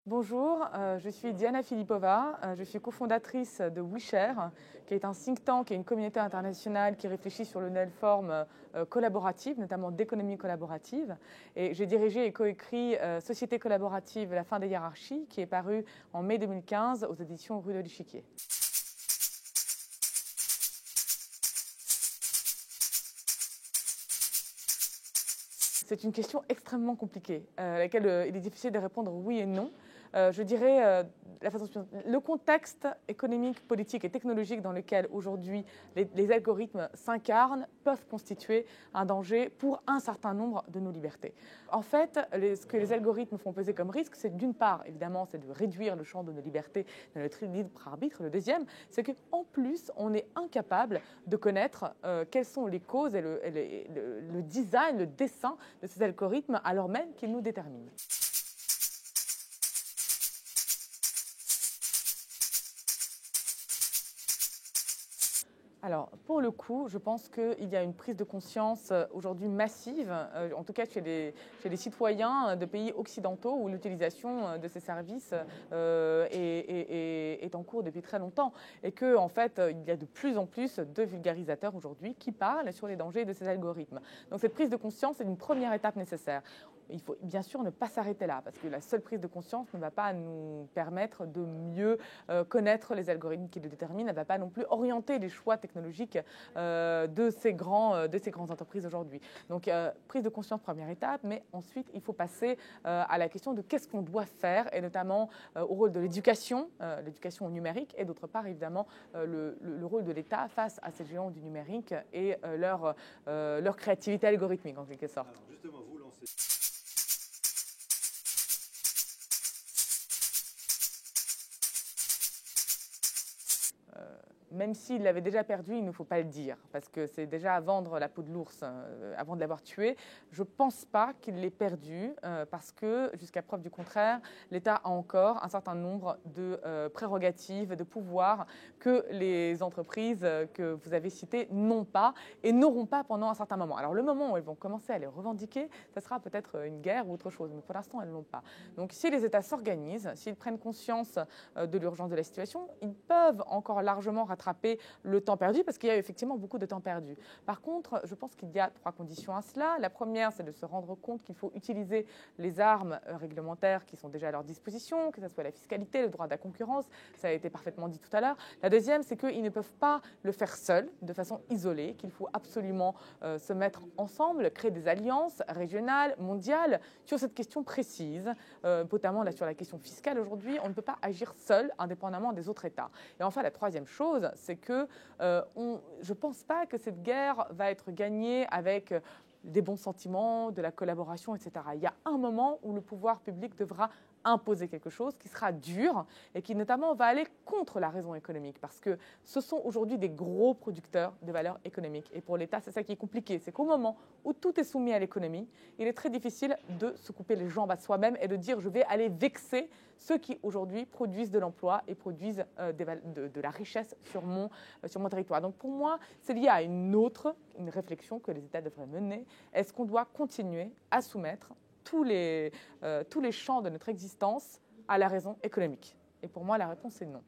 Bonjour, je suis Diana Filipova, je suis cofondatrice de WeShare, qui est un think tank et une communauté internationale qui réfléchit sur de nouvelles formes collaboratives, notamment d'économie collaborative. Et j'ai dirigé et coécrit Société collaborative, la fin des hiérarchies, qui est paru en mai 2015 aux éditions Rue de l'Échiquier. C'est une question extrêmement compliquée, à laquelle il est difficile de répondre oui et non. Je dirais la façon suivante. Le contexte économique, politique et technologique dans lequel aujourd'hui les algorithmes s'incarnent peuvent constituer un danger pour un certain nombre de nos libertés. En fait, ce que les algorithmes font peser comme risque, c'est d'une part, évidemment, c'est de réduire le champ de nos libertés, de notre libre arbitre. Le deuxième, c'est qu'en plus, on est incapable de connaître quelles sont les causes et le design, le dessin de ces algorithmes, alors même qu'ils nous déterminent. Alors, pour le coup, je pense qu'il y a une prise de conscience aujourd'hui massive, en tout cas chez les citoyens de pays occidentaux où l'utilisation de ces services est en cours depuis très longtemps et qu'en fait, il y a de plus en plus de vulgarisateurs aujourd'hui qui parlent sur les dangers de ces algorithmes. Donc cette prise de conscience est une première étape nécessaire. Il faut bien sûr ne pas s'arrêter là, parce que la seule prise de conscience ne va pas nous permettre de mieux connaître les algorithmes qui le déterminent, elle ne va pas non plus orienter les choix technologiques de ces grandes entreprises aujourd'hui. Donc, prise de conscience, première étape, mais ensuite, il faut passer à la question de qu'est-ce qu'on doit faire, et notamment au rôle de l'éducation numérique, et d'autre part, évidemment, le rôle de l'État face à ces géants du numérique et leur créativité algorithmique, en quelque sorte. Alors justement, vous lancez... Même s'il l'avait déjà perdu, il ne faut pas le dire, parce que c'est déjà à vendre la peau de l'ours avant de l'avoir tué. Je ne pense pas qu'il l'ait perdu, parce que, jusqu'à preuve du contraire, l'État a encore un certain nombre de prérogatives, de pouvoirs que les entreprises que vous avez citées n'ont pas et n'auront pas pendant un certain moment. Alors le moment où elles vont commencer à les revendiquer, ça sera peut-être une guerre ou autre chose, mais pour l'instant, elles ne l'ont pas. Donc si les États s'organisent, s'ils prennent conscience de l'urgence de la situation, ils peuvent encore largement rattraper le temps perdu, parce qu'il y a effectivement beaucoup de temps perdu. Par contre, je pense qu'il y a 3 conditions à cela. La première, c'est de se rendre compte qu'il faut utiliser les armes réglementaires qui sont déjà à leur disposition, que ce soit la fiscalité, le droit de la concurrence, ça a été parfaitement dit tout à l'heure. La deuxième, c'est qu'ils ne peuvent pas le faire seuls, de façon isolée, qu'il faut absolument se mettre ensemble, créer des alliances régionales, mondiales, sur cette question précise, notamment là, sur la question fiscale. Aujourd'hui, on ne peut pas agir seul, indépendamment des autres États. Et enfin, la troisième chose, c'est que je ne pense pas que cette guerre va être gagnée avec des bons sentiments, de la collaboration, etc. Il y a un moment où le pouvoir public devra imposer quelque chose qui sera dur et qui notamment va aller contre la raison économique, parce que ce sont aujourd'hui des gros producteurs de valeur économique. Et pour l'État, c'est ça qui est compliqué, c'est qu'au moment où tout est soumis à l'économie, il est très difficile de se couper les jambes à soi-même et de dire je vais aller vexer ceux qui aujourd'hui produisent de l'emploi et produisent de la richesse sur mon territoire. Donc pour moi, c'est lié à une réflexion que les États devraient mener. Est-ce qu'on doit continuer à soumettre tous les champs de notre existence à la raison économique? Et pour moi, la réponse est non.